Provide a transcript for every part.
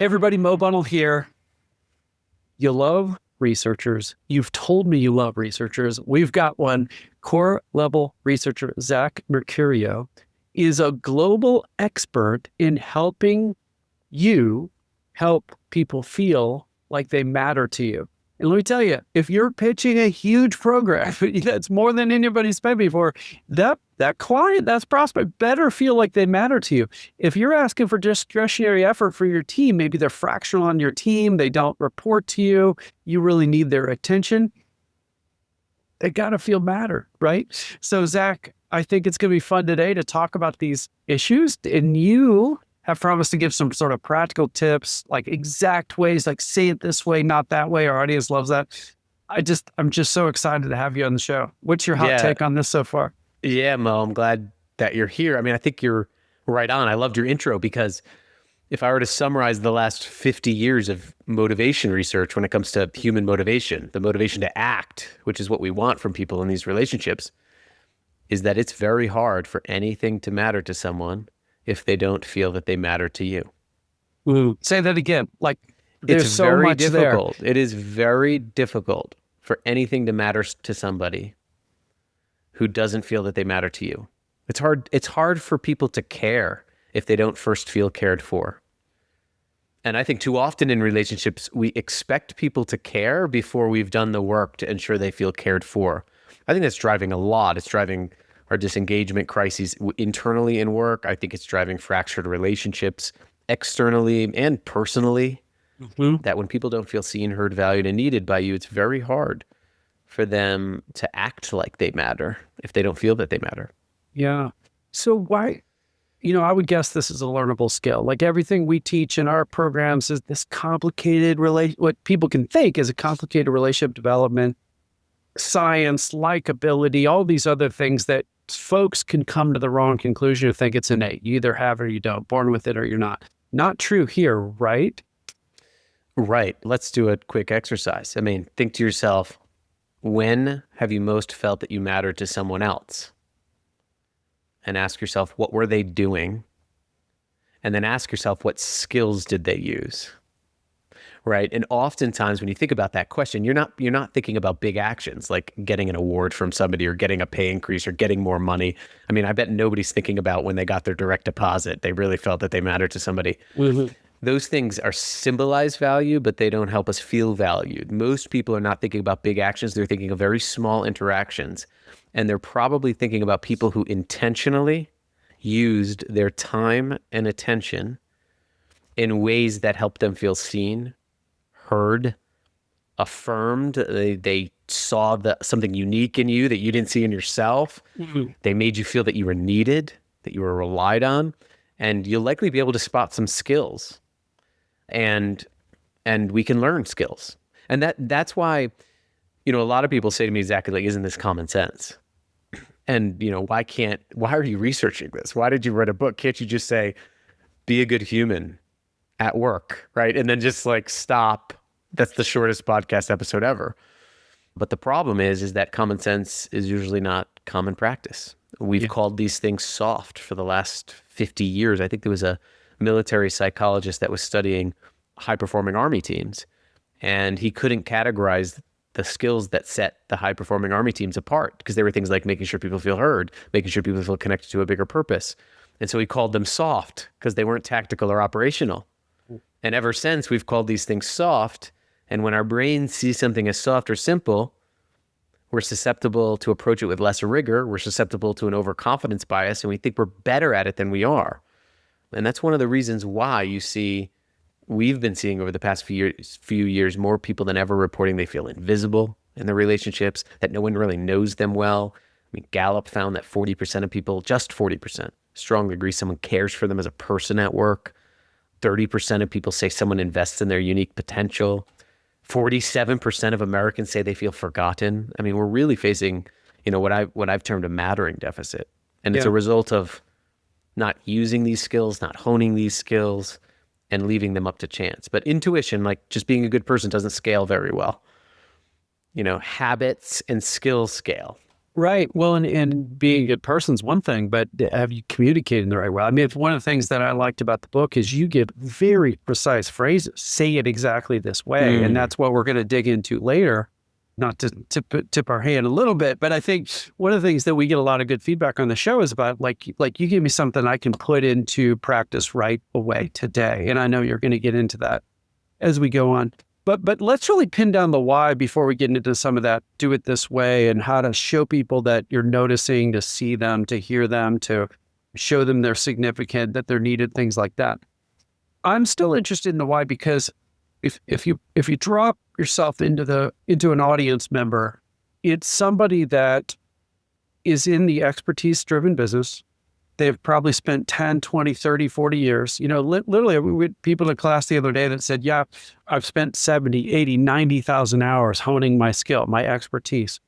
Hey everybody, Mo Bunnell here. You love researchers. You've told me you love researchers. We've got one. Core level researcher Zach Mercurio is a global expert in helping you help people feel like they matter to you. And let me tell you, if you're pitching a huge program that's more than anybody's spent before, that client, that prospect better feel like they matter to you. If you're asking for discretionary effort for your team, maybe they're fractional on your team, they don't report to you, you really need their attention, they got to feel matter, right? So Zach, I think it's going to be fun today to talk about these issues, and you have promised to give some sort of practical tips, like exact ways, like say it this way, not that way. Our audience loves that. I'm just so excited to have you on the show. What's your hot take on this so far? Yeah, Mo, I'm glad that you're here. I mean, I think you're right on. I loved your intro because if I were to summarize the last 50 years of motivation research when it comes to human motivation, the motivation to act, which is what we want from people in these relationships, is that it's very hard for anything to matter to someone if they don't feel that they matter to you. Ooh, say that again. Like there's It's so very much difficult. there. It is very difficult for anything to matter to somebody who doesn't feel that they matter to you. It's hard for people to care if they don't first feel cared for. And I think too often in relationships, we expect people to care before we've done the work to ensure they feel cared for. I think that's driving a lot. It's driving our disengagement crises internally in work. I think it's driving fractured relationships externally and personally. Mm-hmm. That when people don't feel seen, heard, valued, and needed by you, it's very hard for them to act like they matter if they don't feel that they matter. Yeah. So why, I would guess this is a learnable skill. Like everything we teach in our programs is this complicated what people can think is a complicated relationship development, science, likability, all these other things that folks can come to the wrong conclusion to think it's innate. You either have it or you don't, born with it or you're not. Not true here, right? Right. Let's do a quick exercise. I mean, think to yourself, when have you most felt that you mattered to someone else? And ask yourself, what were they doing? And then ask yourself, what skills did they use? Right. And oftentimes when you think about that question, you're not thinking about big actions like getting an award from somebody or getting a pay increase or getting more money. I mean, I bet nobody's thinking about when they got their direct deposit, they really felt that they mattered to somebody. Mm-hmm. Those things are symbolized value, but they don't help us feel valued. Most people are not thinking about big actions. They're thinking of very small interactions. And they're probably thinking about people who intentionally used their time and attention in ways that helped them feel seen, heard, affirmed. They saw something unique in you that you didn't see in yourself. Mm-hmm. They made you feel that you were needed, that you were relied on, and you'll likely be able to spot some skills. And we can learn skills. And that's why, a lot of people say to me, Zach, like, isn't this common sense? And, why are you researching this? Why did you write a book? Can't you just say, be a good human at work, right? And then just like stop. That's the shortest podcast episode ever. But the problem is that common sense is usually not common practice. We've called these things soft for the last 50 years. I think there was a military psychologist that was studying high-performing Army teams, and he couldn't categorize the skills that set the high-performing Army teams apart because there were things like making sure people feel heard, making sure people feel connected to a bigger purpose. And so he called them soft because they weren't tactical or operational. And ever since, we've called these things soft, and when our brains see something as soft or simple, we're susceptible to approach it with less rigor, we're susceptible to an overconfidence bias, and we think we're better at it than we are. And that's one of the reasons why you see, we've been seeing over the past few years, more people than ever reporting they feel invisible in their relationships, that no one really knows them well. I mean, Gallup found that 40% of people, just 40%, strongly agree someone cares for them as a person at work. 30% of people say someone invests in their unique potential. 47% of Americans say they feel forgotten. I mean, we're really facing, what I've termed a mattering deficit. And it's a result of not using these skills, not honing these skills, and leaving them up to chance. But intuition, like just being a good person, doesn't scale very well. Habits and skills scale. Right. Well, and being a good person's one thing, but have you communicated in the right way? I mean, it's one of the things that I liked about the book is you give very precise phrases, say it exactly this way. And Mm. that's what we're going to dig into later. Not to tip our hand a little bit, but I think one of the things that we get a lot of good feedback on the show is about like you give me something I can put into practice right away today. And I know you're going to get into that as we go on. But let's really pin down the why before we get into some of that. Do it this way and how to show people that you're noticing, to see them, to hear them, to show them they're significant, that they're needed, things like that. I'm still interested in the why because if you drop yourself into an audience member, it's somebody that is in the expertise driven business. They've probably spent 10, 20, 30, 40 years. Literally, we had people in class the other day that said, yeah, I've spent 70, 80, 90,000 hours honing my skill, my expertise.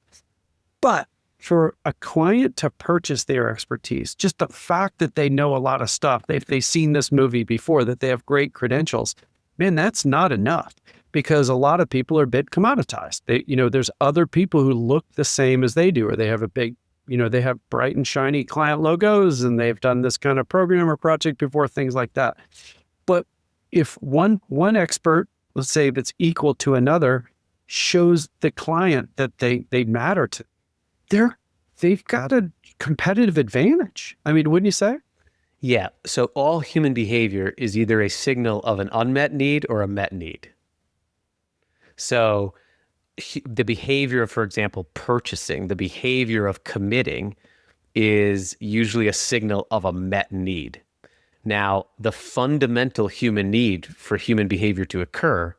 But for a client to purchase their expertise, just the fact that they know a lot of stuff, they've seen this movie before, that they have great credentials, man, that's not enough because a lot of people are a bit commoditized. There's other people who look the same as they do, or they have they have bright and shiny client logos and they've done this kind of program or project before, things like that. But if one expert, let's say that's equal to another, shows the client that they matter to, they've got a competitive advantage. I mean, wouldn't you say? Yeah. So all human behavior is either a signal of an unmet need or a met need. So the behavior of, for example, purchasing, the behavior of committing is usually a signal of a met need. Now, the fundamental human need for human behavior to occur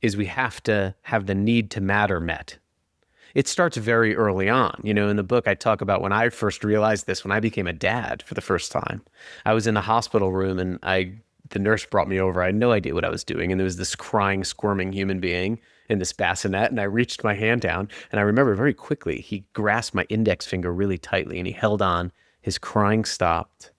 is we have to have the need to matter met. It starts very early on. In the book, I talk about when I first realized this, when I became a dad for the first time. I was in the hospital room and the nurse brought me over. I had no idea what I was doing. And there was this crying, squirming human being in this bassinet. And I reached my hand down and I remember very quickly, he grasped my index finger really tightly and he held on. His crying stopped.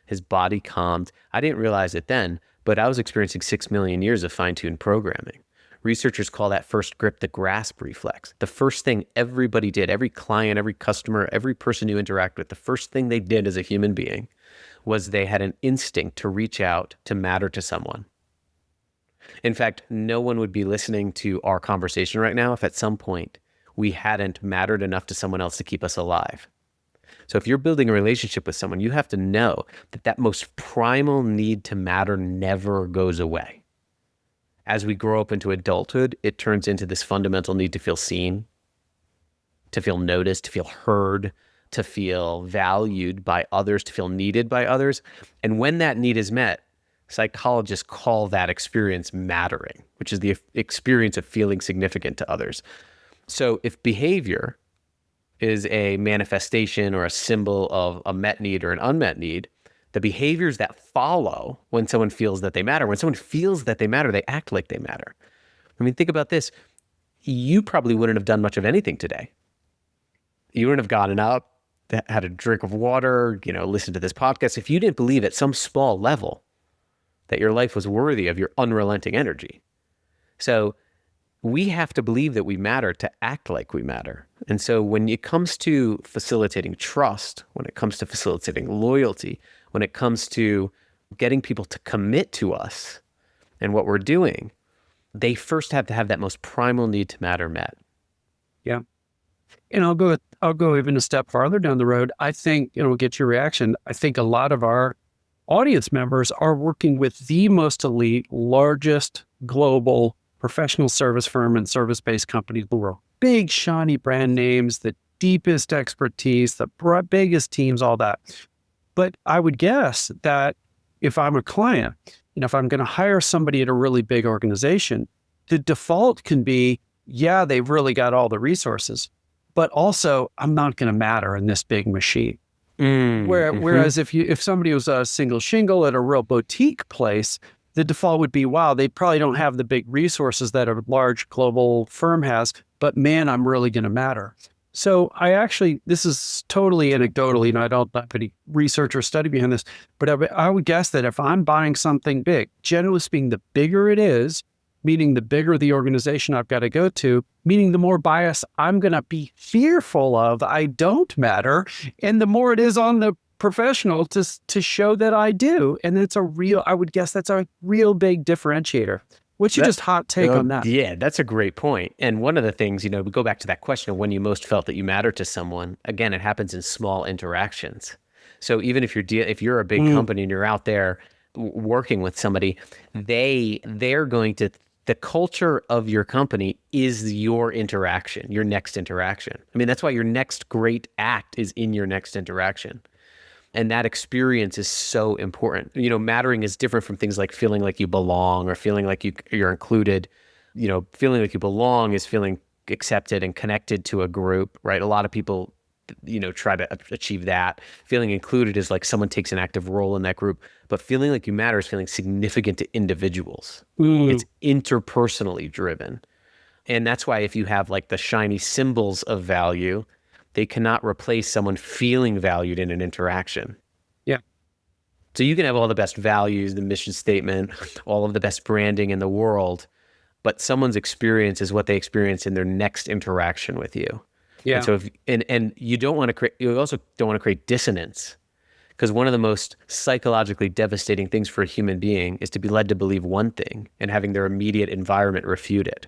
His body calmed. I didn't realize it then, but I was experiencing 6 million years of fine-tuned programming. Researchers call that first grip the grasp reflex. The first thing everybody did, every client, every customer, every person you interact with, the first thing they did as a human being was they had an instinct to reach out to matter to someone. In fact, no one would be listening to our conversation right now if at some point we hadn't mattered enough to someone else to keep us alive. So if you're building a relationship with someone, you have to know that most primal need to matter never goes away. As we grow up into adulthood, it turns into this fundamental need to feel seen, to feel noticed, to feel heard, to feel valued by others, to feel needed by others. And when that need is met, psychologists call that experience mattering, which is the experience of feeling significant to others. So if behavior is a manifestation or a symbol of a met need or an unmet need, the behaviors that follow when someone feels that they matter, when someone feels that they matter, they act like they matter. I mean, think about this. You probably wouldn't have done much of anything today. You wouldn't have gotten up, had a drink of water, listened to this podcast if you didn't believe at some small level that your life was worthy of your unrelenting energy. So we have to believe that we matter to act like we matter. And so when it comes to facilitating trust, when it comes to facilitating loyalty, when it comes to getting people to commit to us and what we're doing, they first have to have that most primal need to matter met. Yeah. And I'll go even a step farther down the road. I think, we'll get your reaction. I think a lot of our audience members are working with the most elite, largest global professional service firm and service-based companies in the world. Big, shiny brand names, the deepest expertise, the biggest teams, all that. But I would guess that if I'm a client, if I'm going to hire somebody at a really big organization, the default can be, yeah, they've really got all the resources, but also I'm not going to matter in this big machine. Whereas if somebody was a single shingle at a real boutique place, the default would be, wow, they probably don't have the big resources that a large global firm has, but man, I'm really going to matter. So this is totally anecdotal, I don't have any research or study behind this, but I would guess that if I'm buying something big, generally speaking, the bigger it is, meaning the bigger the organization I've got to go to, meaning the more bias I'm going to be fearful of I don't matter, and the more it is on the professional to show that I do. And it's I would guess that's a real big differentiator. What's your just hot take on that? Yeah, that's a great point. And one of the things, we go back to that question of when you most felt that you mattered to someone. Again, it happens in small interactions. So even if you're a big company and you're out there working with somebody, they're going to, the culture of your company is your interaction, your next interaction. I mean, that's why your next great act is in your next interaction. And that experience is so important. Mattering is different from things like feeling like you belong or feeling like you're included. Feeling like you belong is feeling accepted and connected to a group, right? A lot of people, try to achieve that. Feeling included is like someone takes an active role in that group. But feeling like you matter is feeling significant to individuals. It's interpersonally driven. And that's why if you have like the shiny symbols of value, they cannot replace someone feeling valued in an interaction. Yeah. So you can have all the best values, the mission statement, all of the best branding in the world, but someone's experience is what they experience in their next interaction with you. Yeah. And so and you also don't want to create dissonance, because one of the most psychologically devastating things for a human being is to be led to believe one thing and having their immediate environment refute it.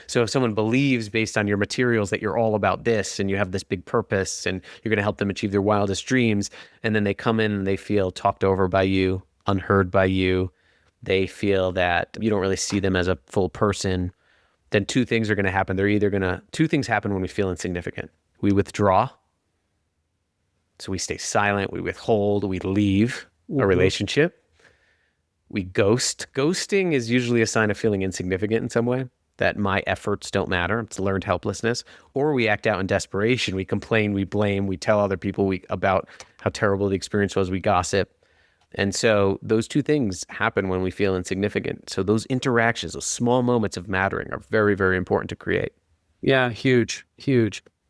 So if someone believes based on your materials that you're all about this and you have this big purpose and you're going to help them achieve their wildest dreams, and then they come in and they feel talked over by you, unheard by you, they feel that you don't really see them as a full person, then two things are going to happen. Two things happen when we feel insignificant. We withdraw. So we stay silent, we withhold, we leave a relationship. We ghost. Ghosting is usually a sign of feeling insignificant in some way, that my efforts don't matter. It's learned helplessness. Or we act out in desperation. We complain, we blame, we tell other people about how terrible the experience was, we gossip. And so those two things happen when we feel insignificant. So those interactions, those small moments of mattering are very, very important to create. Yeah, huge.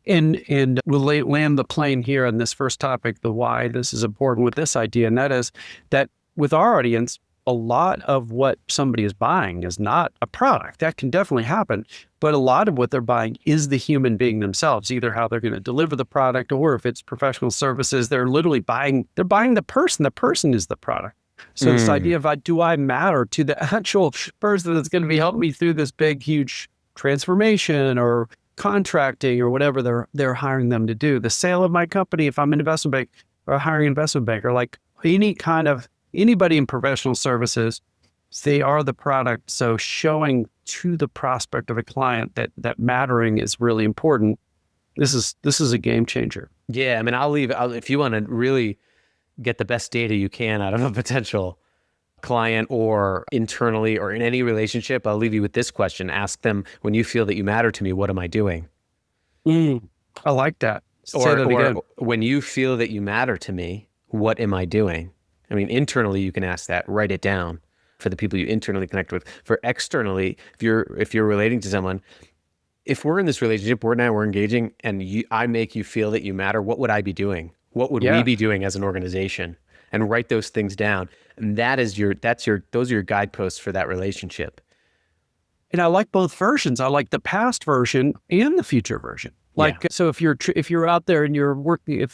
And we'll land the plane here on this first topic, the why this is important with this idea. And that is that with our audience, a lot of what somebody is buying is not a product. That can definitely happen. But a lot of what they're buying is the human being themselves, either how they're going to deliver the product, or if it's professional services, they're literally buying the person. The person is the product. So this idea of do I matter to the actual person that's going to be helping me through this big, huge transformation or contracting or whatever they're hiring them to do. The sale of my company, if I'm an investment bank or hiring an investment banker, like anybody in professional services, they are the product. So showing to the prospect of a client that mattering is really important. This is a game changer. Yeah, I mean, if you want to really get the best data you can out of a potential client or internally or in any relationship, I'll leave you with this question. Ask them, when you feel that you matter to me, what am I doing? I like that. Say that again. Or when you feel that you matter to me, what am I doing? I mean, internally, you can ask that, write it down for the people you internally connect with. For externally, if you're relating to someone, if we're in this relationship, we're engaging, and I make you feel that you matter, what would I be doing? What would we be doing as an organization? And write those things down. And those are your guideposts for that relationship. And I like both versions. I like the past version and the future version. So if you're out there and you're working,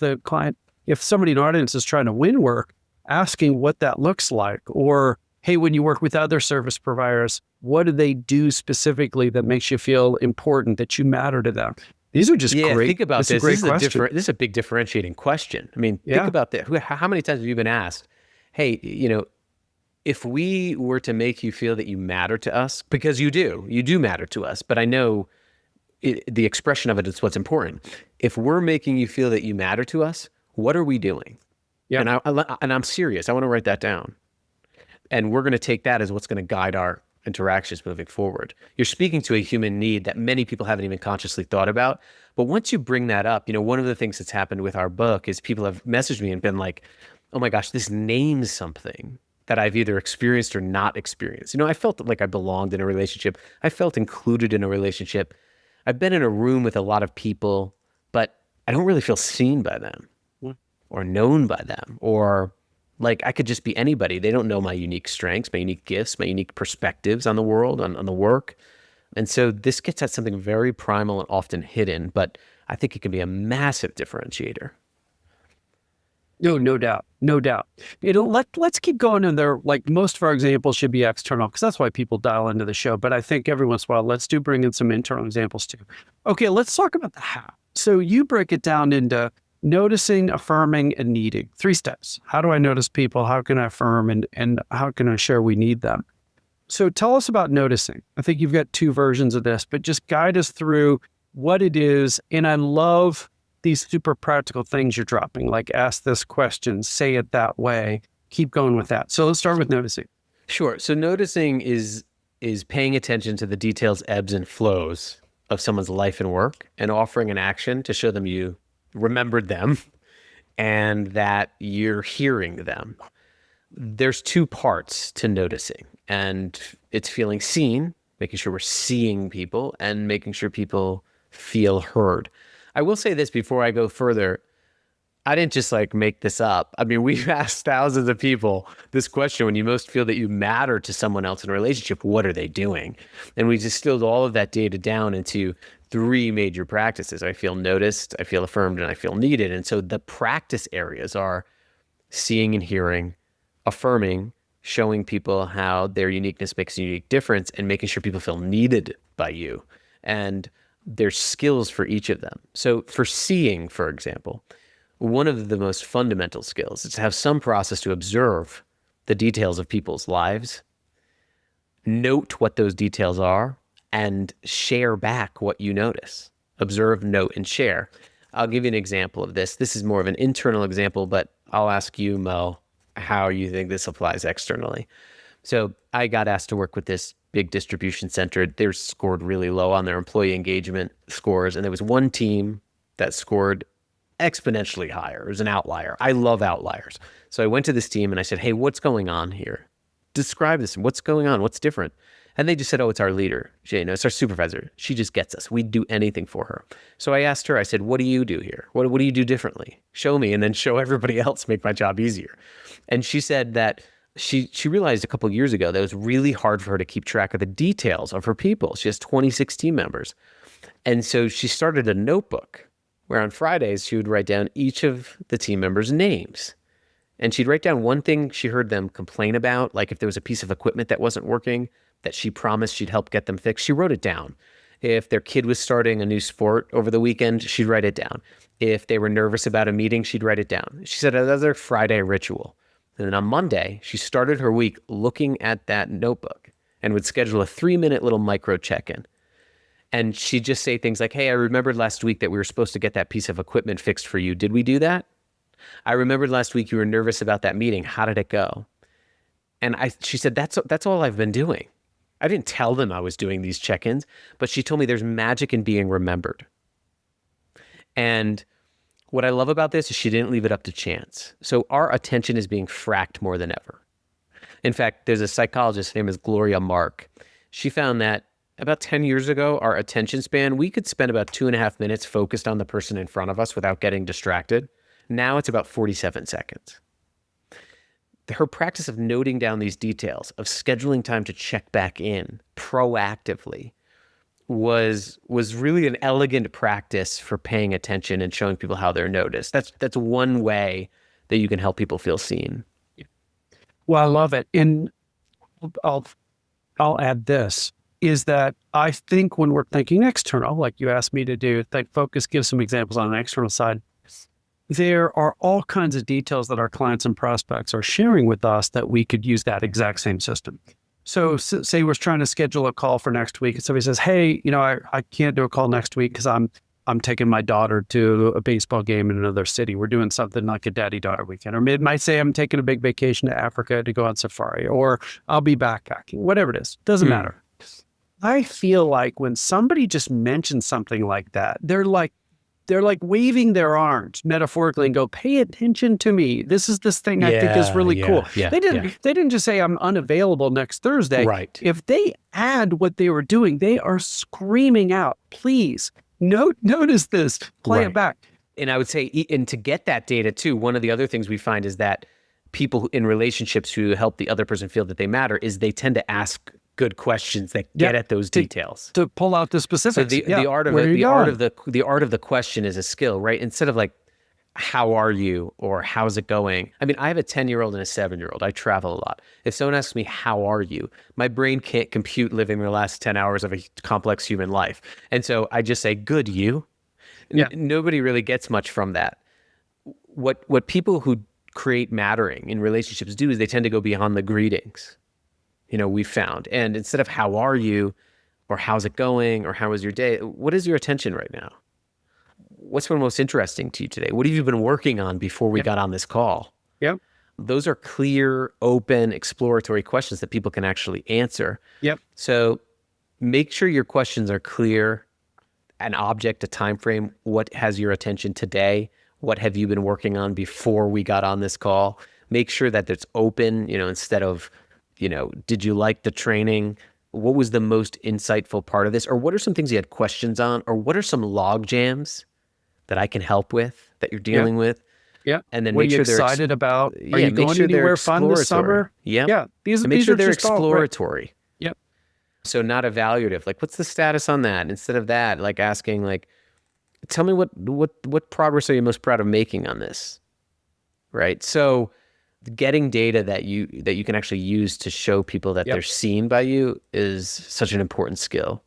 if somebody in our audience is trying to win work, asking what that looks like, or hey, when you work with other service providers, what do they do specifically that makes you feel important, that you matter to them? These are just great. Think about this. This This is a big differentiating question. I mean, think about that. How many times have you been asked, hey, if we were to make you feel that you matter to us, because you do matter to us, but I know the expression of it is what's important. If we're making you feel that you matter to us, what are we doing? Yeah. And I'm serious. I want to write that down. And we're going to take that as what's going to guide our interactions moving forward. You're speaking to a human need that many people haven't even consciously thought about. But once you bring that up, one of the things that's happened with our book is people have messaged me and been like, oh my gosh, this names something that I've either experienced or not experienced. I felt like I belonged in a relationship. I felt included in a relationship. I've been in a room with a lot of people, but I don't really feel seen by them or known by them, or Like I could just be anybody. They don't know my unique strengths, my unique gifts, my unique perspectives on the world, on the work. And so this gets at something very primal and often hidden, but I think it can be a massive differentiator. No, no doubt. No doubt. Let's keep going in there. Like most of our examples should be external because that's why people dial into the show. But I think every once in a while, let's bring in some internal examples too. Okay, let's talk about the how. So you break it down into noticing, affirming, and needing. 3 steps. How do I notice people? How can I affirm? And how can I share we need them? So tell us about noticing. I think you've got 2 versions of this, but just guide us through what it is. And I love these super practical things you're dropping, like ask this question, say it that way, keep going with that. So let's start with noticing. Sure. So noticing is paying attention to the details, ebbs and flows of someone's life and work and offering an action to show them you remembered them and that you're hearing them. There's 2 parts to noticing, and it's feeling seen, making sure we're seeing people and making sure people feel heard. I will say this before I go further. I didn't just like make this up. I mean, we've asked thousands of people this question: when you most feel that you matter to someone else in a relationship, what are they doing? And we distilled all of that data down into 3 major practices. I feel noticed, I feel affirmed, and I feel needed. And so the practice areas are seeing and hearing, affirming, showing people how their uniqueness makes a unique difference, and making sure people feel needed by you. And there's skills for each of them. So for seeing, for example, one of the most fundamental skills is to have some process to observe the details of people's lives, note what those details are, and share back what you notice. Observe, note, and share. I'll give you an example of this. This is more of an internal example, but I'll ask you, Mo, how you think this applies externally. So I got asked to work with this big distribution center. They're scored really low on their employee engagement scores. And there was one team that scored exponentially higher. It was an outlier. I love outliers. So I went to this team and I said, hey, what's going on here? Describe this. What's going on? What's different? And they just said, oh, it's our leader. It's our supervisor. She just gets us. We'd do anything for her. So I asked her, I said, what do you do here? What do you do differently? Show me, and then show everybody else, make my job easier. And she said that she realized a couple of years ago that it was really hard for her to keep track of the details of her people. She has 26 team members. And so she started a notebook where on Fridays she would write down each of the team members' names. And she'd write down one thing she heard them complain about, like if there was a piece of equipment that wasn't working, that she promised she'd help get them fixed. She wrote it down. If their kid was starting a new sport over the weekend, she'd write it down. If they were nervous about a meeting, she'd write it down. She said that was their Friday ritual. And then on Monday, she started her week looking at that notebook and would schedule a 3-minute little micro check-in. And she'd just say things like, hey, I remembered last week that we were supposed to get that piece of equipment fixed for you. Did we do that? I remembered last week you were nervous about that meeting. How did it go? And she said, that's all I've been doing. I didn't tell them I was doing these check-ins, but she told me there's magic in being remembered. And what I love about this is she didn't leave it up to chance. So our attention is being fracked more than ever. In fact, there's a psychologist, her name is Gloria Mark. She found that about 10 years ago, our attention span, we could spend about 2.5 minutes focused on the person in front of us without getting distracted. Now it's about 47 seconds. Her practice of noting down these details, of scheduling time to check back in proactively, was really an elegant practice for paying attention and showing people how they're noticed. That's one way that you can help people feel seen. Well, I love it. And I'll add this, is that I think when we're thinking external, like you asked me to do, think focus, give some examples on the external side. There are all kinds of details that our clients and prospects are sharing with us that we could use that exact same system. So say we're trying to schedule a call for next week and somebody says, hey, I can't do a call next week because I'm taking my daughter to a baseball game in another city. We're doing something like a daddy-daughter weekend. Or it might say I'm taking a big vacation to Africa to go on safari, or I'll be backpacking, whatever it is. Doesn't matter. I feel like when somebody just mentions something like that, they're like waving their arms metaphorically and go, pay attention to me. This is this thing I think is really cool. They didn't just say I'm unavailable next Thursday. Right. If they add what they were doing, they are screaming out, please notice this, play it back. And I would say, and to get that data too, one of the other things we find is that people in relationships who help the other person feel that they matter is they tend to ask good questions that get at those details. To pull out the So specifics. the art of Where are it, you going? the art of the question is a skill, right? Instead of like, how are you, or how's it going? I mean, I have a 10-year-old and a 7-year-old. I travel a lot. If someone asks me, how are you? My brain can't compute living the last 10 hours of a complex human life. And so I just say, good, you? Yeah. Nobody really gets much from that. What people who create mattering in relationships do is they tend to go beyond the greetings, we found. And instead of how are you, or how's it going, or how was your day, what is your attention right now? What's been most interesting to you today? What have you been working on before we got on this call? Yep. Those are clear, open, exploratory questions that people can actually answer. Yep. So make sure your questions are clear, an object, a time frame. What has your attention today? What have you been working on before we got on this call? Make sure that it's open, instead of, did you like the training? What was the most insightful part of this? Or what are some things you had questions on? Or what are some log jams that I can help with, that you're dealing with? Yeah. And then What make are you sure they're excited about? Are yeah, you make going sure they're anywhere fun this exploratory. summer? Yeah. Yeah. And make These sure are they're just all exploratory. Yep. So not evaluative. Like, what's the status on that? Instead of that, like asking, like, tell me what progress are you most proud of making on this? Right. So getting data that you can actually use to show people that they're seen by you is such an important skill.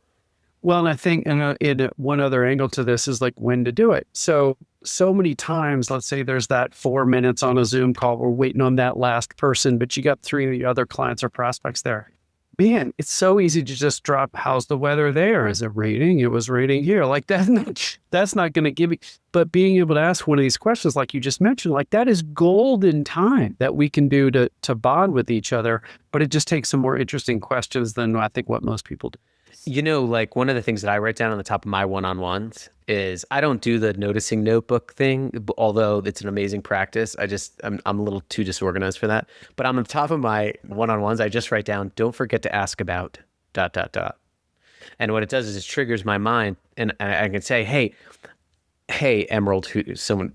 Well, and I think, in one other angle to this is like when to do it. So many times, let's say there's that 4 minutes on a Zoom call, we're waiting on that last person, but you got 3 of the other clients or prospects there. Man, it's so easy to just drop, how's the weather there? Is it raining? It was raining here. Like that's not going to give me, but being able to ask one of these questions, like you just mentioned, like that is golden time that we can do to bond with each other. But it just takes some more interesting questions than I think what most people do. Like one of the things that I write down on the top of my one-on-ones is I don't do the noticing notebook thing, although it's an amazing practice. I'm a little too disorganized for that. But on the top of my one-on-ones, I just write down, don't forget to ask about ... And what it does is it triggers my mind, and I can say, hey, Emerald,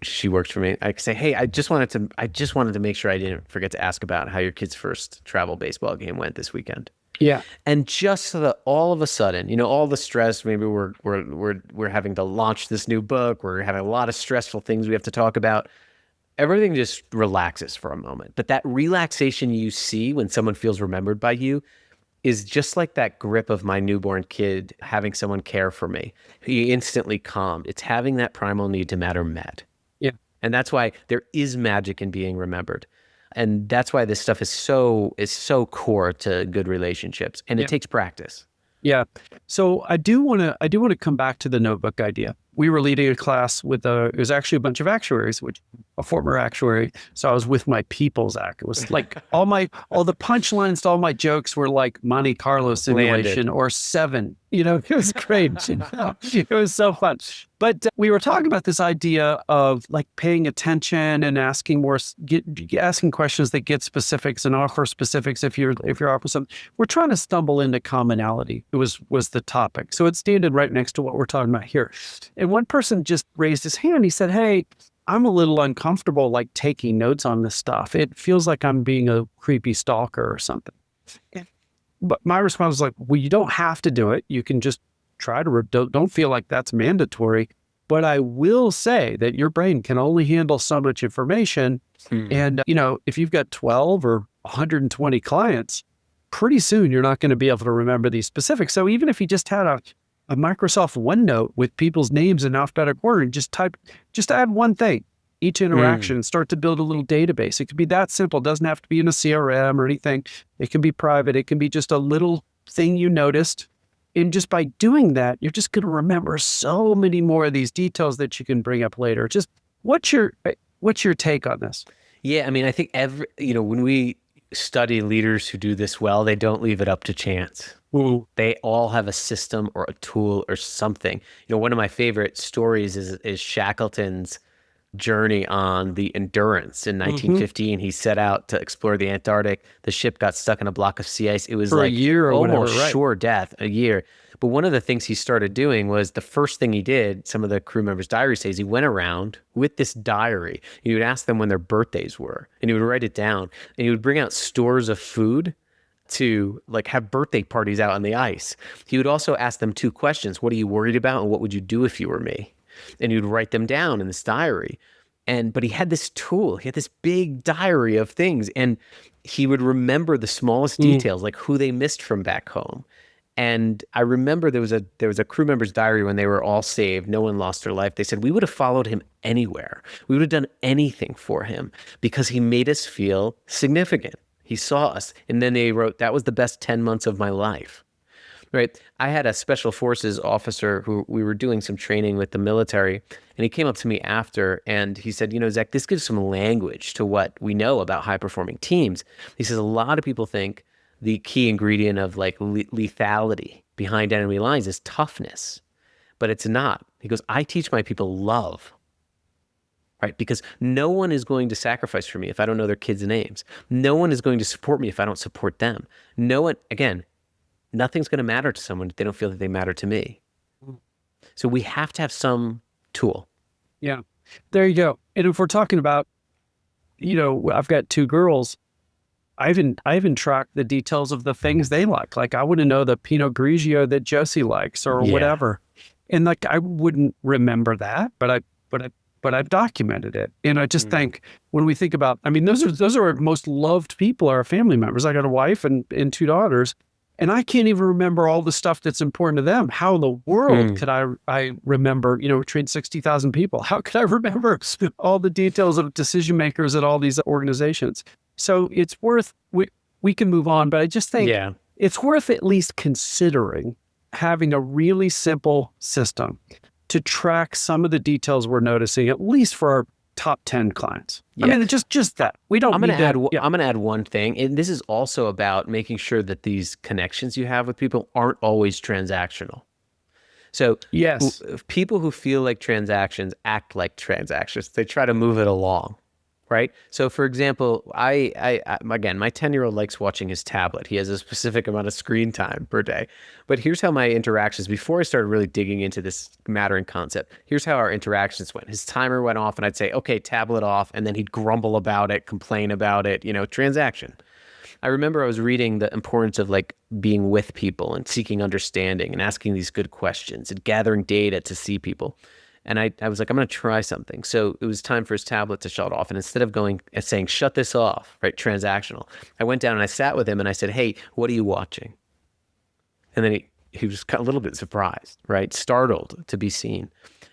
she works for me. I can say, hey, I just wanted to make sure I didn't forget to ask about how your kid's first travel baseball game went this weekend. Yeah. And just so that all of a sudden, all the stress, maybe we're having to launch this new book, we're having a lot of stressful things we have to talk about. Everything just relaxes for a moment. But that relaxation you see when someone feels remembered by you is just like that grip of my newborn kid having someone care for me. He instantly calmed. It's having that primal need to matter met. Yeah. And that's why there is magic in being remembered. And that's why this stuff is so core to good relationships, and it takes practice. Yeah. So I do want to come back to the notebook idea. We were leading a class with it was actually a bunch of actuaries, a former actuary. So I was with my people, Zach. It was like all the punchlines to all my jokes were like Monte Carlo simulation or Seven. It was great. It was so fun. But we were talking about this idea of like paying attention and asking asking questions that get specifics and offer specifics if you're offering something. We're trying to stumble into commonality. It was the topic. So it's standing right next to what we're talking about here. And one person just raised his hand. He said, hey, I'm a little uncomfortable like taking notes on this stuff. It feels like I'm being a creepy stalker or something. But my response was like, well, you don't have to do it. You can just try to, don't feel like that's mandatory. But I will say that your brain can only handle so much information. And, if you've got 12 or 120 clients, pretty soon you're not going to be able to remember these specifics. So even if you just had a Microsoft OneNote with people's names in alphabetical order and just add one thing, each interaction, start to build a little database. It could be that simple. It doesn't have to be in a CRM or anything. It can be private. It can be just a little thing you noticed. And just by doing that, you're just going to remember so many more of these details that you can bring up later. Just what's your take on this? Yeah, I mean, I think when we study leaders who do this well, they don't leave it up to chance. Ooh. They all have a system or a tool or something. One of my favorite stories is Shackleton's journey on the Endurance in Hmm. 1915. He set out to explore the Antarctic. The ship got stuck in a block of sea ice. It was For a like year or almost whatever, right? sure death, a year. But one of the things he started doing was the first thing he did, some of the crew members' diary says he went around with this diary. He would ask them when their birthdays were, and he would write it down. And he would bring out stores of food to like have birthday parties out on the ice. He would also ask them two questions. What are you worried about? And what would you do if you were me? And he would write them down in this diary. But he had this tool, he had this big diary of things, and he would remember the smallest Mm. details, like who they missed from back home. And I remember there was a crew member's diary when they were all saved, no one lost their life. They said we would have followed him anywhere. We would have done anything for him because he made us feel significant. He saw us. And then they wrote, that was the best 10 months of my life. Right. I had a special forces officer who we were doing some training with the military, and he came up to me after and he said, Zach, this gives some language to what we know about high performing teams. He says, a lot of people think the key ingredient of like lethality behind enemy lines is toughness, but it's not. He goes, I teach my people love. Right? Because no one is going to sacrifice for me if I don't know their kids' names. No one is going to support me if I don't support them. No one, again, nothing's going to matter to someone if they don't feel that they matter to me. So we have to have some tool. Yeah, there you go. And if we're talking about, I've got two girls. I even track the details of the things they like. Like I want to know the Pinot Grigio that Josie likes or Yeah. whatever. And like I wouldn't remember that, but I've documented it. And I just Mm. think when we think about, I mean, those are our most loved people, our family members. I got a wife and two daughters, and I can't even remember all the stuff that's important to them. How in the world Mm. could I remember, we trained 60,000 people. How could I remember all the details of decision makers at all these organizations? So it's worth, we can move on, but I just think Yeah. it's worth at least considering having a really simple system to track some of the details we're noticing, at least for our top 10 clients. I Yeah. mean, just that. We don't I'm gonna need add. to, yeah. I'm gonna add one thing, and this is also about making sure that these connections you have with people aren't always transactional. So, Yes. people who feel like transactions act like transactions. They try to move it along, right? So, for example, again, my 10-year-old likes watching his tablet. He has a specific amount of screen time per day. But here's how my interactions, before I started really digging into this mattering concept, here's how our interactions went. His timer went off, and I'd say, okay, tablet off. And then he'd grumble about it, complain about it, transaction. I remember I was reading the importance of like being with people and seeking understanding and asking these good questions and gathering data to see people. And I was like, I'm going to try something. So it was time for his tablet to shut off. And instead of going and saying, shut this off, right, transactional, I went down and I sat with him and I said, hey, what are you watching? And then he was a little bit surprised, right, startled to be seen.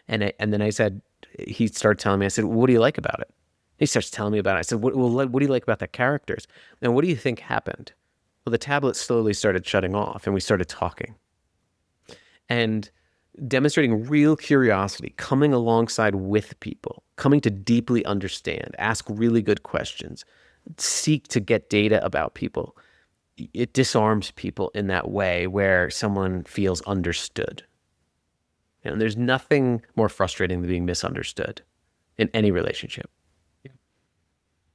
And then I said, he started telling me, I said, what do you like about it? He starts telling me about it. I said, what do you like about the characters? And what do you think happened? Well, the tablet slowly started shutting off and we started talking. And demonstrating real curiosity, coming alongside with people, coming to deeply understand, ask really good questions, seek to get data about people. It disarms people in that way where someone feels understood. And there's nothing more frustrating than being misunderstood in any relationship.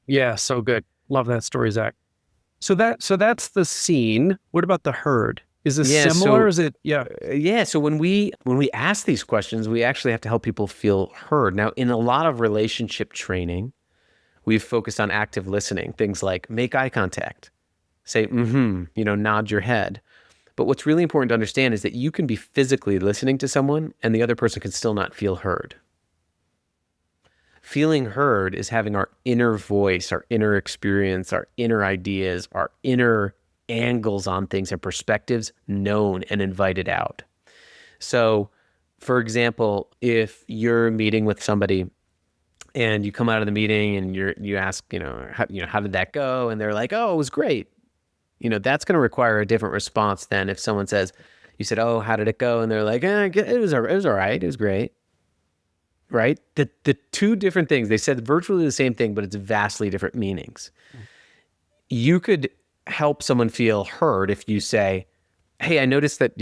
Yeah. So good. Love that story, Zach. So that's the scene. What about the herd? Is this Yeah, similar? so Is it? Yeah. so when we ask these questions, we actually have to help people feel heard. Now, in a lot of relationship training, we've focused on active listening, things like make eye contact, say nod your head. But what's really important to understand is that you can be physically listening to someone and the other person can still not feel heard. Feeling heard is having our inner voice, our inner experience, our inner ideas, our inner angles on things and perspectives known and invited out. So, for example, if you're meeting with somebody and you come out of the meeting and you ask, how did that go? And they're like, oh, it was great. That's going to require a different response than if someone says, you said, oh, how did it go? And they're like, it was all right. It was great. Right? The two different things, they said virtually the same thing, but it's vastly different meanings. You could help someone feel heard if you say, hey, I noticed that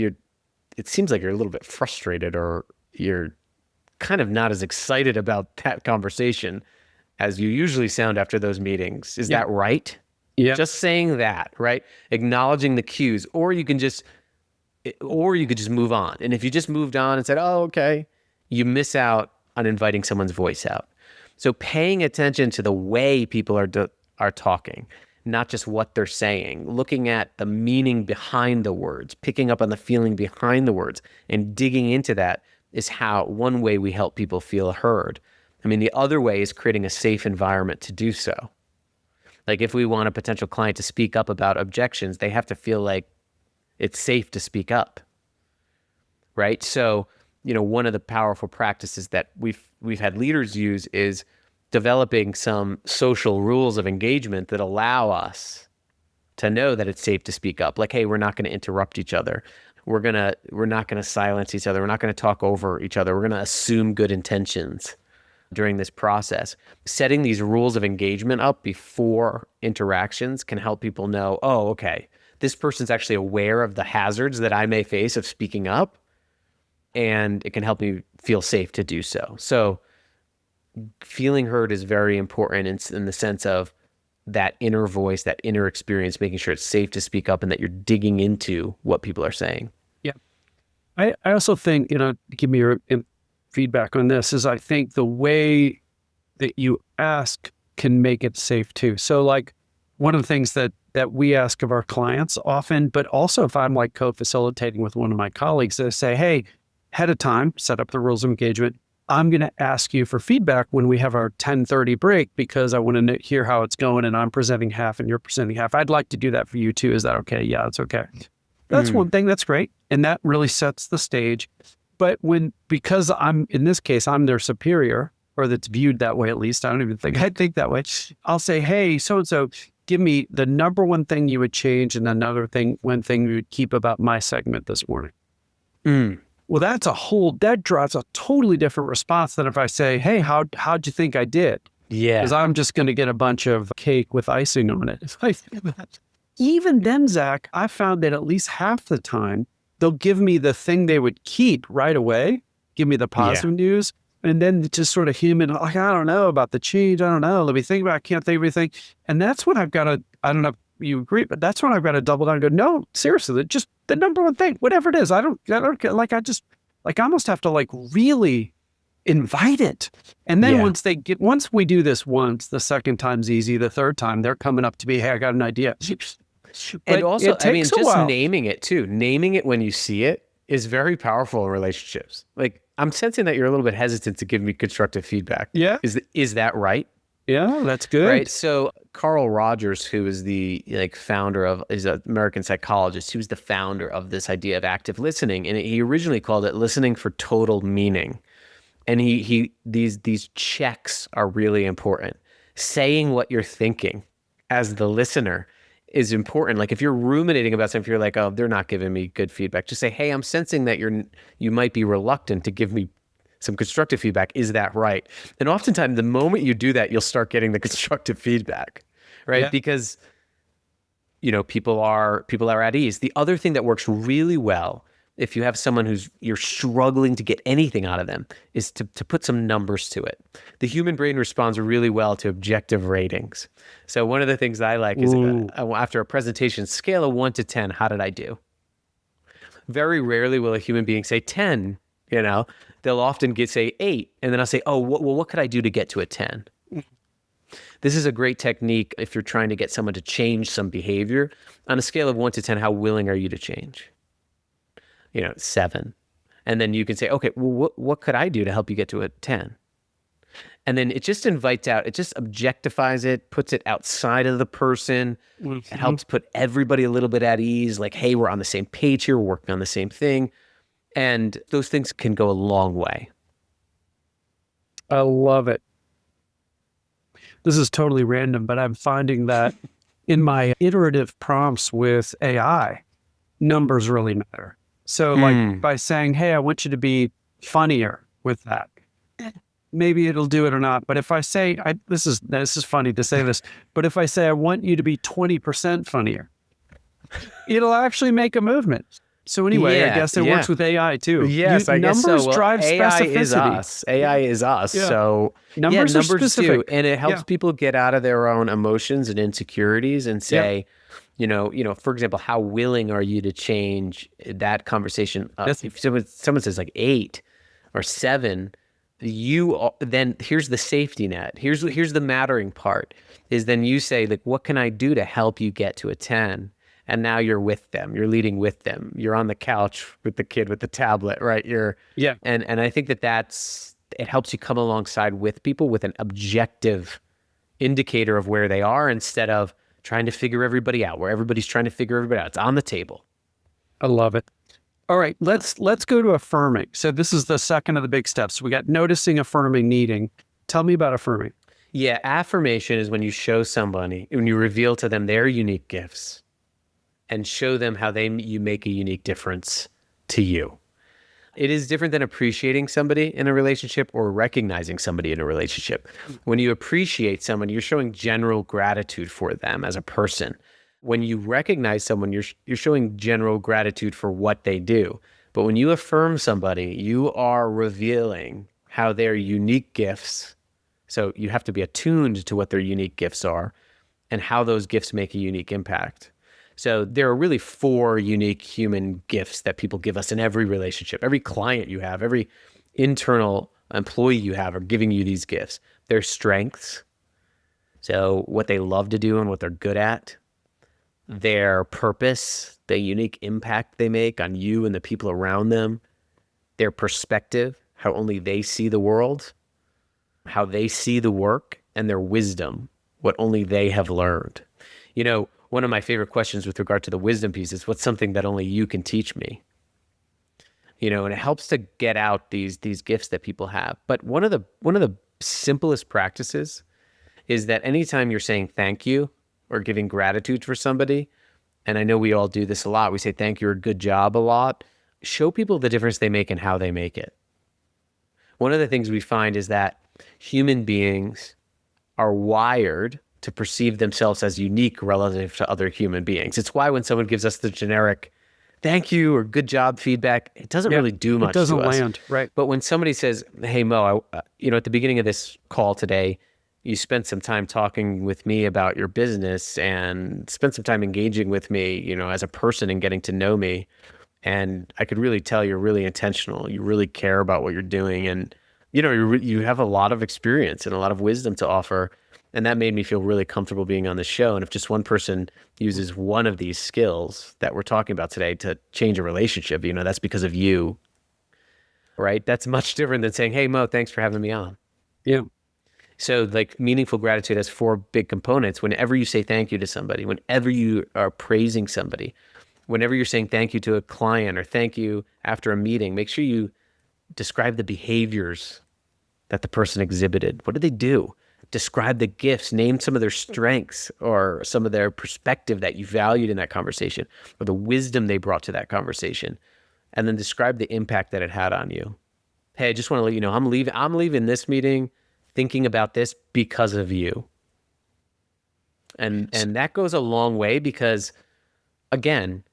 it seems like you're a little bit frustrated or you're kind of not as excited about that conversation as you usually sound after those meetings. Is that right? Yeah. Just saying that, right? Acknowledging the cues, or you could just move on. And if you just moved on and said, oh, okay, you miss out on inviting someone's voice out. So paying attention to the way people are talking, not just what they're saying, looking at the meaning behind the words, picking up on the feeling behind the words, and digging into that is one way we help people feel heard. I mean, the other way is creating a safe environment to do so. Like if we want a potential client to speak up about objections, they have to feel like it's safe to speak up, right? So, one of the powerful practices that we've had leaders use is developing some social rules of engagement that allow us to know that it's safe to speak up. Like, hey, we're not going to interrupt each other. We're not going to silence each other. We're not going to talk over each other. We're going to assume good intentions during this process. Setting these rules of engagement up before interactions can help people know, oh, okay, this person's actually aware of the hazards that I may face of speaking up, and it can help me feel safe to do so. So feeling heard is very important in the sense of that inner voice, that inner experience, making sure it's safe to speak up and that you're digging into what people are saying. Yeah. I also think, give me your feedback on this, is I think the way that you ask can make it safe too. So like one of the things that we ask of our clients often, but also if I'm like co-facilitating with one of my colleagues, I say, hey, ahead of time, set up the rules of engagement. I'm going to ask you for feedback when we have our 10:30 break because I want to hear how it's going and I'm presenting half and you're presenting half. I'd like to do that for you too. Is that okay? Yeah, it's okay. That's one thing. That's great. And that really sets the stage. But because in this case, I'm their superior, or that's viewed that way at least. I don't even think I think that way. I'll say, hey, so-and-so, give me the number one thing you would change and one thing you would keep about my segment this morning. Well, that drives a totally different response than if I say, hey, how'd you think I did? Yeah. Because I'm just going to get a bunch of cake with icing on it. Even then, Zach, I found that at least half the time, they'll give me the thing they would keep right away, give me the positive news, and then just sort of human, like, I don't know about the change. I don't know. Let me think about it. I can't think of anything. And that's when I've got to, I don't know if you agree, but that's when I've got to double down and go, no, seriously, just the number one thing, whatever it is. I don't like, I almost have to like really invite it. And then once we do this once, the second time's easy. The third time they're coming up to me, hey, I got an idea. And also, I mean, just naming it too. Naming it when you see it is very powerful in relationships. Like, I'm sensing that you're a little bit hesitant to give me constructive feedback. Yeah. Is that right? Yeah, that's good. Right. So Carl Rogers, who is is an American psychologist, he was the founder of this idea of active listening. And he originally called it listening for total meaning. And these checks are really important. Saying what you're thinking as the listener is important. Like if you're ruminating about something, if you're like, oh, they're not giving me good feedback, just say, hey, I'm sensing that you might be reluctant to give me some constructive feedback. Is that right? And oftentimes the moment you do that, you'll start getting the constructive feedback, right? Yeah. Because, people are at ease. The other thing that works really well, if you have someone you're struggling to get anything out of them, is to put some numbers to it. The human brain responds really well to objective ratings. So one of the things I like is after a presentation, scale of 1 to 10, how did I do? Very rarely will a human being say 10, they'll often say 8. And then I'll say, oh, what could I do to get to a 10? This is a great technique if you're trying to get someone to change some behavior. On a scale of 1 to 10, how willing are you to change? 7. And then you can say, okay, well, what could I do to help you get to a 10? And then it just invites out, it just objectifies it, puts it outside of the person. Mm-hmm. It helps put everybody a little bit at ease. Like, hey, we're on the same page here. We're working on the same thing. And those things can go a long way. I love it. This is totally random, but I'm finding that in my iterative prompts with AI, numbers really matter. So like by saying, hey, I want you to be funnier with that, maybe it'll do it or not. But if I say, this is funny to say this, but if I say, I want you to be 20% funnier, it'll actually make a movement. So anyway, I Yeah, guess it yeah. works with AI too. Yes, I guess so. Numbers Well, drive AI is specificity. us. AI is us. Yeah. So yeah, Numbers are numbers do, specific. and it helps Yeah. people get out of their own emotions and insecurities and Yeah. say, for example, how willing are you to change that conversation? That's If someone says like 8 or 7, then here's the safety net. Here's the mattering part is then you say like, what can I do to help you get to a 10? And now you're with them. You're leading with them. You're on the couch with the kid with the tablet, right? yeah. And I think it helps you come alongside with people with an objective indicator of where they are instead of trying to figure everybody out, where everybody's trying to figure everybody out. It's on the table. I love it. All right, let's go to affirming. So this is the second of the big steps. We got noticing, affirming, needing. Tell me about affirming. Yeah, affirmation is when you show somebody, when you reveal to them their unique gifts and show them how you make a unique difference to you. It is different than appreciating somebody in a relationship or recognizing somebody in a relationship. When you appreciate someone, you're showing general gratitude for them as a person. When you recognize someone, you're showing general gratitude for what they do. But when you affirm somebody, you are revealing how their unique gifts, so you have to be attuned to what their unique gifts are and how those gifts make a unique impact. So there are really 4 unique human gifts that people give us in every relationship. Every client you have, every internal employee you have are giving you these gifts. Their strengths, so what they love to do and what they're good at. Their purpose, the unique impact they make on you and the people around them. Their perspective, how only they see the world, how they see the work, and their wisdom, what only they have learned. One of my favorite questions with regard to the wisdom piece is, what's something that only you can teach me? And it helps to get out these gifts that people have. But one of the simplest practices is that anytime you're saying thank you or giving gratitude for somebody, and I know we all do this a lot, we say thank you or good job a lot, show people the difference they make and how they make it. One of the things we find is that human beings are wired to perceive themselves as unique relative to other human beings. It's why when someone gives us the generic thank you or good job feedback, it doesn't really do much to us. It doesn't land, right? But when somebody says, hey, Mo, at the beginning of this call today, you spent some time talking with me about your business and spent some time engaging with me, as a person and getting to know me. And I could really tell you're really intentional. You really care about what you're doing. And, you have a lot of experience and a lot of wisdom to offer. And that made me feel really comfortable being on the show. And if just one person uses one of these skills that we're talking about today to change a relationship, that's because of you, right? That's much different than saying, hey, Mo, thanks for having me on. Yeah. So like meaningful gratitude has 4 big components. Whenever you say thank you to somebody, whenever you are praising somebody, whenever you're saying thank you to a client or thank you after a meeting, make sure you describe the behaviors that the person exhibited. What did they do? Describe the gifts, name some of their strengths or some of their perspective that you valued in that conversation or the wisdom they brought to that conversation. And then describe the impact that it had on you. Hey, I just want to let you know, I'm leaving this meeting thinking about this because of you. And that goes a long way because, again,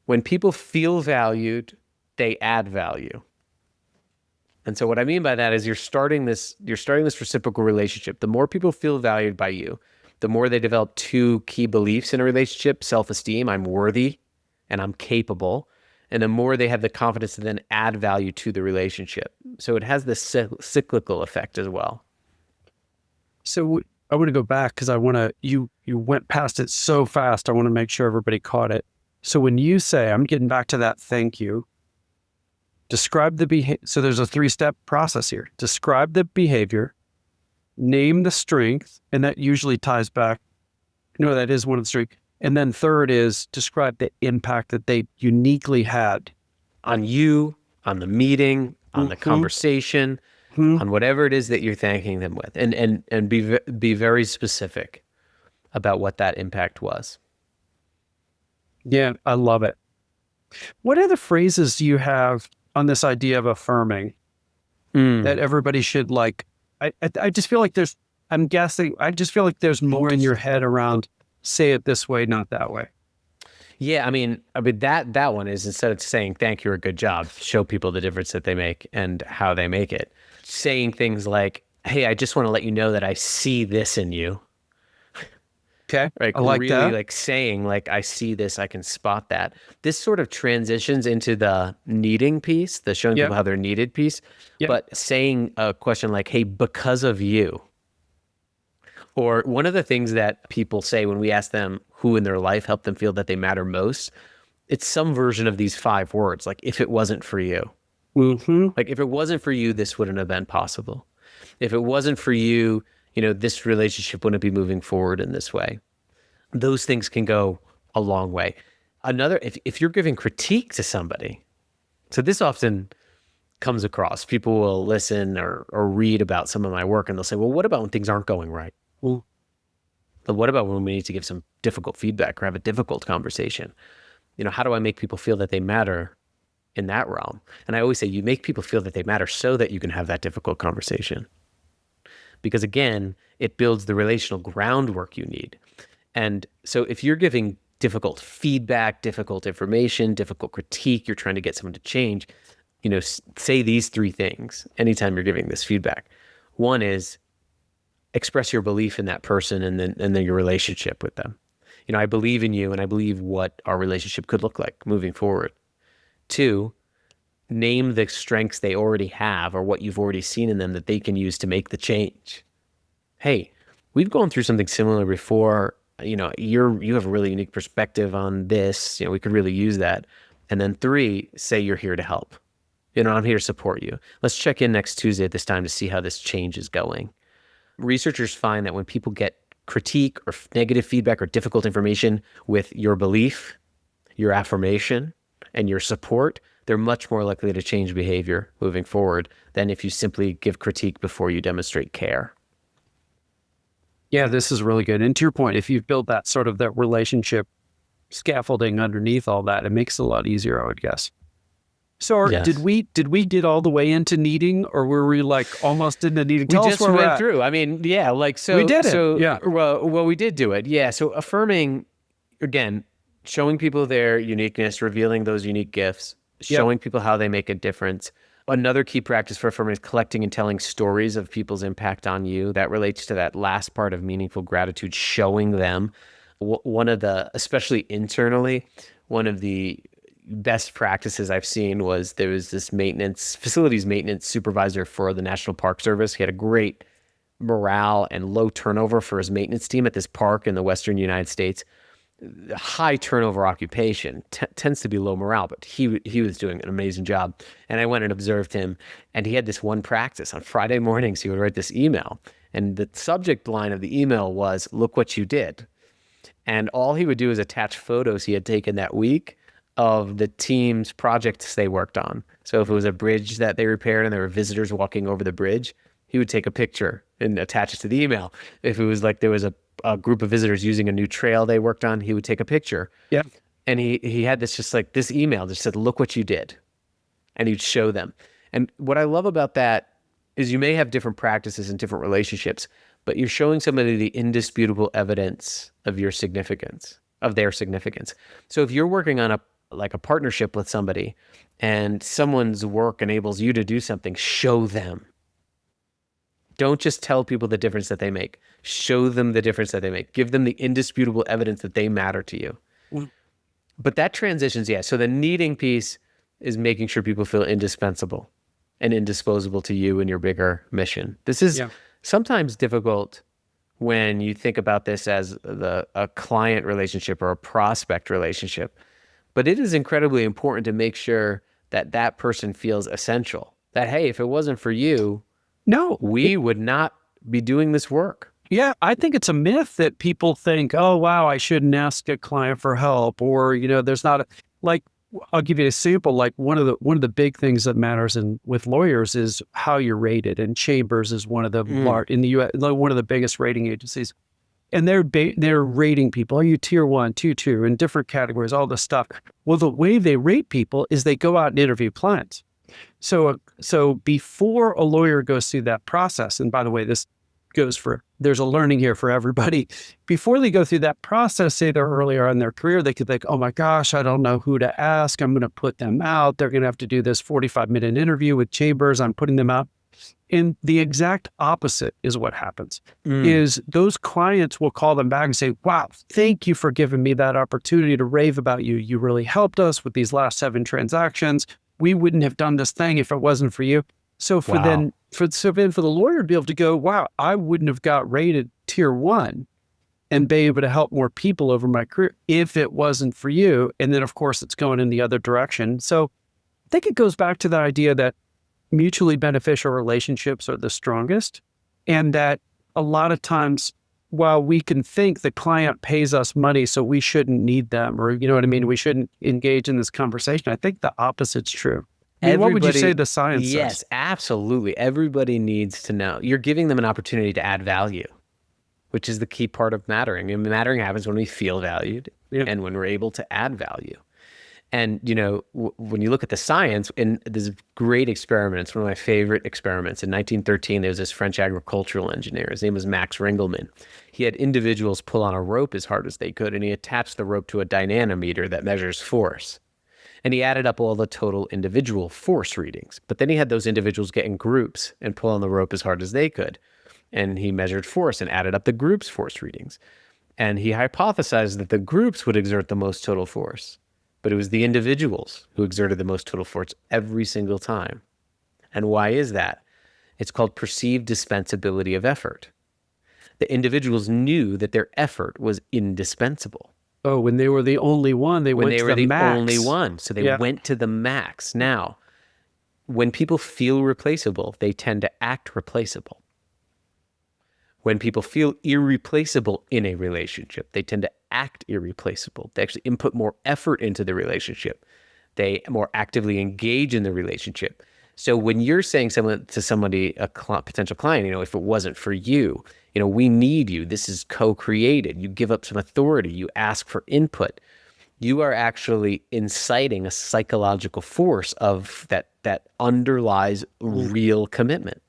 when people feel valued, they add value. And so what I mean by that is you're starting this reciprocal relationship. The more people feel valued by you, the more they develop 2 key beliefs in a relationship: self-esteem, I'm worthy and I'm capable. And the more they have the confidence to then add value to the relationship. So it has this cyclical effect as well. So I want to go back because you went past it so fast. I want to make sure everybody caught it. So when you say, I'm getting back to that thank you, describe the behavior. So there's a 3-step process here. Describe the behavior, name the strength, and that usually ties back. No, that is one of the strengths. And then third is describe the impact that they uniquely had on you, on the meeting, on the conversation, on whatever it is that you're thanking them with, and be very specific about what that impact was. Yeah, I love it. What other phrases do you have on this idea of affirming that everybody should like? I just feel like I'm guessing, I just feel like there's more in your head around say it this way, not that way. Yeah, I mean that one is, instead of saying thank you or good job, show people the difference that they make and how they make it. Saying things like, "Hey, I just want to let you know that I see this in you." Okay. Like, I like really, that. like saying like, "I see this, I can spot that." This sort of transitions into the needing piece, the showing Yep. people how they're needed piece. Yep. But saying a question like, "Hey, because of you," or one of the things that people say when we ask them who in their life helped them feel that they matter most, it's some version of these 5 words, like, "If it wasn't for you." Mm-hmm. Like, if it wasn't for you, this wouldn't have been possible. If it wasn't for you, this relationship wouldn't be moving forward in this way. Those things can go a long way. Another, if you're giving critique to somebody, so this often comes across, people will listen or read about some of my work and they'll say, well, what about when things aren't going right? Well, But what about when we need to give some difficult feedback or have a difficult conversation? How do I make people feel that they matter in that realm? And I always say, you make people feel that they matter so that you can have that difficult conversation. Because again, it builds the relational groundwork you need. And so if you're giving difficult feedback, difficult information, difficult critique, you're trying to get someone to change, say these 3 things anytime you're giving this feedback. One is express your belief in that person and then your relationship with them. I believe in you and I believe what our relationship could look like moving forward. 2, name the strengths they already have or what you've already seen in them that they can use to make the change. Hey, we've gone through something similar before. You have a really unique perspective on this. We could really use that. And then 3, say you're here to help. I'm here to support you. Let's check in next Tuesday at this time to see how this change is going. Researchers find that when people get critique or negative feedback or difficult information with your belief, your affirmation, and your support, they're much more likely to change behavior moving forward than if you simply give critique before you demonstrate care. yeah, this is really good. And to your point, if you've built that sort of that relationship scaffolding underneath all that, it makes it a lot easier, I would guess. So did Yes. we get all the way into needing, or were we like almost into needing? We Tell us just where we're went at. through. Yeah, like We so did it. so Yeah. well, we did do it. Yeah. So affirming, again, showing people their uniqueness, revealing those unique gifts, Yep. showing people how they make a difference. Another key practice for affirming is collecting and telling stories of people's impact on you. That relates to that last part of meaningful gratitude, showing them. One of the, especially internally, one of the best practices I've seen was there was this facilities maintenance supervisor for the National Park Service. He had a great morale and low turnover for his maintenance team at this park in the Western United States. High turnover occupation tends to be low morale, but he was doing an amazing job. And I went and observed him, and he had this one practice on Friday mornings. He would write this email, and the subject line of the email was, "Look what you did." And all he would do is attach photos he had taken that week of the team's projects they worked on. So if it was a bridge that they repaired and there were visitors walking over the bridge, he would take a picture and attach it to the email. If it was like there was a group of visitors using a new trail they worked on, he would take a picture. Yeah. And he had this, just like this email just said, "Look what you did." And he'd show them. And what I love about that is you may have different practices and different relationships, but you're showing somebody the indisputable evidence of your significance, of their significance. So if you're working on a partnership with somebody and someone's work enables you to do something, show them. Don't just tell people the difference that they make. Show them the difference that they make. Give them the indisputable evidence that they matter to you. Mm. But that transitions, yeah. So the needing piece is making sure people feel indispensable and indisposable to you and your bigger mission. This is sometimes difficult when you think about this as a client relationship or a prospect relationship. But it is incredibly important to make sure that that person feels essential. That, hey, if it wasn't for you, No, we would not be doing this work. yeah, I think it's a myth that people think, oh, wow, I shouldn't ask a client for help, or, there's not like, I'll give you an example. Like one of the big things that matters with lawyers is how you're rated. And Chambers is one of the in the U.S., one of the biggest rating agencies. And they're rating people. Are you tier 1, tier 2, in different categories, all this stuff. Well, the way they rate people is they go out and interview clients. So before a lawyer goes through that process, and by the way, this there's a learning here for everybody. Before they go through that process, say they're earlier in their career, they could think, oh my gosh, I don't know who to ask. I'm going to put them out. They're going to have to do this 45-minute interview with Chambers. I'm putting them out. And the exact opposite is what happens, is those clients will call them back and say, wow, thank you for giving me that opportunity to rave about you. You really helped us with these last 7 transactions. We wouldn't have done this thing if it wasn't for you. So for then for the lawyer to be able to go, wow, I wouldn't have got rated tier 1 and be able to help more people over my career if it wasn't for you. And then of course it's going in the other direction. So I think it goes back to the idea that mutually beneficial relationships are the strongest, and that a lot of times, while we can think the client pays us money, so we shouldn't need them, or you know what I mean, we shouldn't engage in this conversation. I think the opposite's true. I mean, what would you say the science says? Yes, absolutely. Everybody needs to know. You're giving them an opportunity to add value, which is the key part of mattering. And mattering happens when we feel valued and when we're able to add value. And, you know, when you look at the science, and there's great experiments, one of my favorite experiments. In 1913, there was this French agricultural engineer. His name was Max Ringelmann. He had individuals pull on a rope as hard as they could, and he attached the rope to a dynamometer that measures force. And he added up all the total individual force readings. But then he had those individuals get in groups and pull on the rope as hard as they could. And he measured force and added up the group's force readings. And he hypothesized that the groups would exert the most total force. But it was the individuals who exerted the most total force every single time. And why is that? It's called perceived dispensability of effort. The individuals knew that their effort was indispensable. Oh, when they were the only one, they went to the max. Only one. So they went to the max. Now, when people feel replaceable, they tend to act replaceable. When people feel irreplaceable in a relationship, they tend to act irreplaceable. They actually input more effort into the relationship. They more actively engage in the relationship. So when you're saying to somebody, a potential client, you know, if it wasn't for you, you know, we need you. This is co-created. You give up some authority. You ask for input. You are actually inciting a psychological force of that underlies real commitment.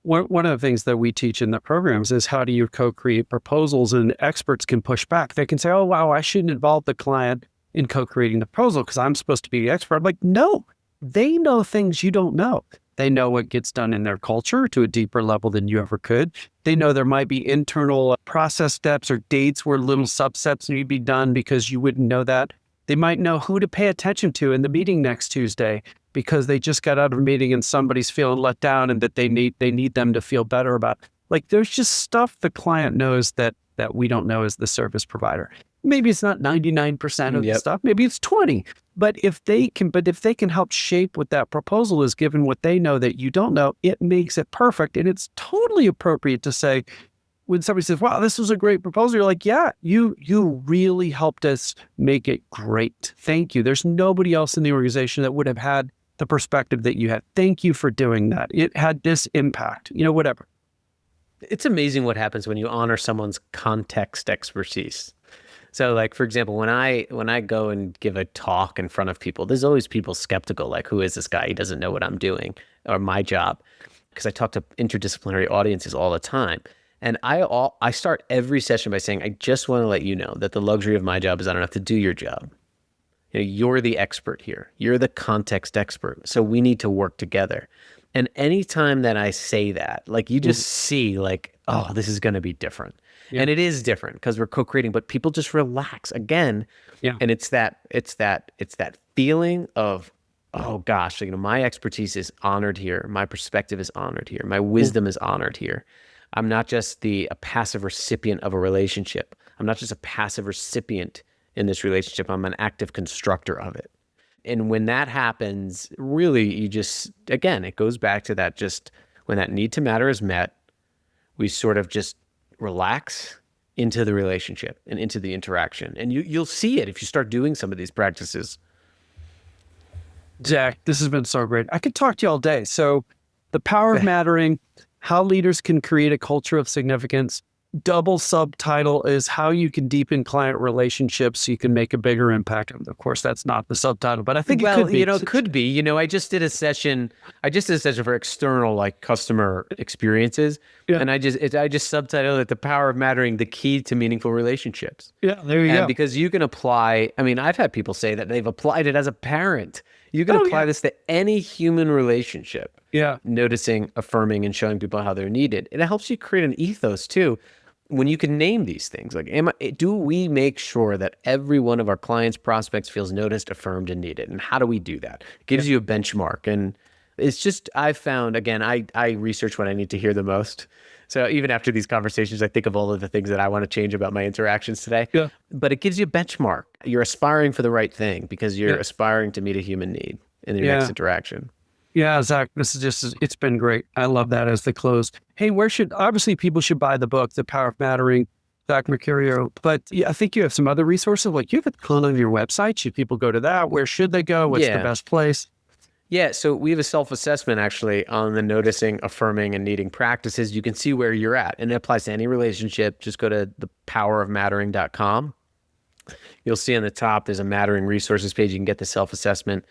One of the things that we teach in the programs is how do you co-create proposals, and experts can push back. They can say, oh, wow, I shouldn't involve the client in co-creating the proposal because I'm supposed to be the expert. I'm like, no, they know things you don't know. They know what gets done in their culture to a deeper level than you ever could. They know there might be internal process steps or dates where little subsets need to be done because you wouldn't know that. They might know who to pay attention to in the meeting next Tuesday because they just got out of a meeting and somebody's feeling let down and that they need them to feel better about. Like there's just stuff the client knows that we don't know as the service provider. Maybe it's not 99% of the stuff, maybe it's 20. But if they can help shape what that proposal is, given what they know that you don't know, it makes it perfect. And it's totally appropriate to say, when somebody says, wow, this was a great proposal, you're like, yeah, you really helped us make it great. Thank you. There's nobody else in the organization that would have had the perspective that you had. Thank you for doing that. It had this impact, you know, whatever. It's amazing what happens when you honor someone's context expertise. So like, for example, when I go and give a talk in front of people, there's always people skeptical, like, who is this guy? He doesn't know what I'm doing or my job. Because I talk to interdisciplinary audiences all the time. And I start every session by saying, I just want to let you know that the luxury of my job is I don't have to do your job. You know, you're the expert here. You're the context expert. So we need to work together. And anytime that I say that, like you just see like, oh, this is going to be different. Yeah. And it is different because we're co-creating, but people just relax again. Yeah. And it's that feeling of, oh gosh, you know, my expertise is honored here. My perspective is honored here. My wisdom is honored here. I'm not just a passive recipient of a relationship. I'm not just a passive recipient in this relationship. I'm an active constructor of it. And when that happens, really, you just, again, it goes back to that, just when that need to matter is met, we sort of just relax into the relationship and into the interaction. And you'll see it if you start doing some of these practices. Zach, this has been so great. I could talk to you all day. So the power of mattering, how leaders can create a culture of significance. double subtitle is how you can deepen client relationships so you can make a bigger impact. Of course, that's not the subtitle, but I think it could be. It could be. I just did a session. I just did a session for external like customer experiences, and I just subtitled it "The Power of Mattering: The Key to Meaningful Relationships." Yeah, there you go. Because you can apply. I mean, I've had people say that they've applied it as a parent. You can apply this to any human relationship. Yeah, Noticing, affirming, and showing people how they're needed. And it helps you create an ethos too. When you can name these things, like, do we make sure that every one of our clients, prospects feels noticed, affirmed, and needed? And how do we do that? It gives you a benchmark. And it's just, I've found, again, I research what I need to hear the most. So even after these conversations, I think of all of the things that I want to change about my interactions today. Yeah. But it gives you a benchmark. You're aspiring for the right thing because you're aspiring to meet a human need in your next interaction. Yeah, Zach, this is it's been great. I love that as the close. Hey, obviously people should buy the book, The Power of Mattering, Zach Mercurio, but I think you have some other resources. Like you have a clone on your website. Should people go to that? Where should they go? What's the best place? Yeah, so we have a self-assessment actually on the noticing, affirming, and needing practices. You can see where you're at, and it applies to any relationship. Just go to thepowerofmattering.com. You'll see on the top, there's a Mattering resources page. You can get the self-assessment.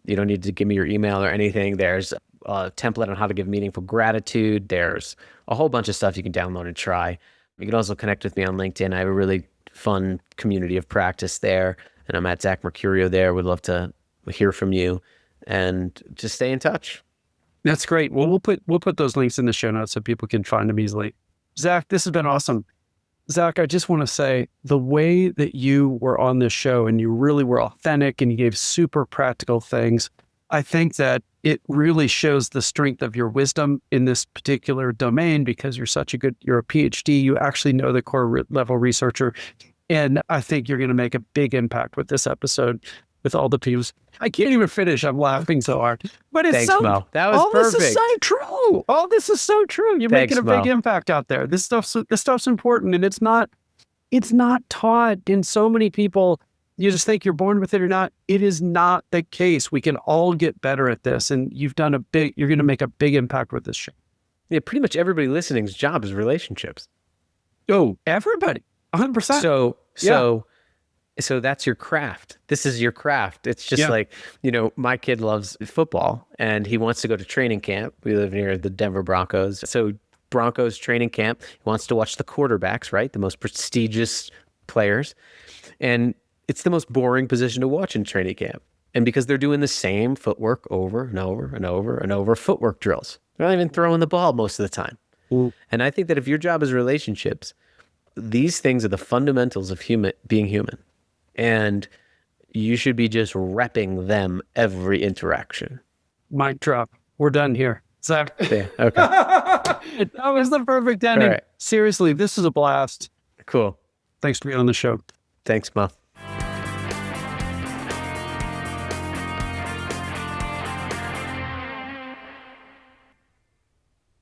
You don't need to give me your email or anything. There's a template on how to give meaningful gratitude. There's a whole bunch of stuff you can download and try. You can also connect with me on LinkedIn. I have a really fun community of practice there, and I'm at Zach Mercurio there. Would love to hear from you and just stay in touch. That's great. Well, we'll put those links in the show notes so people can find them easily. Zach, this has been awesome. Zach, I just want to say the way that you were on this show and you really were authentic and you gave super practical things, I think that it really shows the strength of your wisdom in this particular domain because you're a PhD, you actually know the core level researcher. And I think you're going to make a big impact with this episode with all the people. I can't even finish. I'm laughing so hard. But it's Thanks, Mo. That was perfect. This is so true. All this is so true. You're making a big impact out there. This stuff's important, and it's not taught. And so many people, you just think you're born with it or not. It is not the case. We can all get better at this, and you're going to make a big impact with this show. Yeah, pretty much everybody listening's job is relationships. Oh, everybody, 100%. So that's your craft. This is your craft. It's just like, my kid loves football and he wants to go to training camp. We live near the Denver Broncos. So Broncos training camp, he wants to watch the quarterbacks, right? The most prestigious players. And it's the most boring position to watch in training camp. And because they're doing the same footwork over and over and over and over, footwork drills. They're not even throwing the ball most of the time. Ooh. And I think that if your job is relationships, these things are the fundamentals of being human. And you should be just repping them every interaction. Mic drop. We're done here. Zach. Yeah, okay. That was the perfect ending. Right. Seriously, this is a blast. Cool. Thanks for being on the show. Thanks, Mo.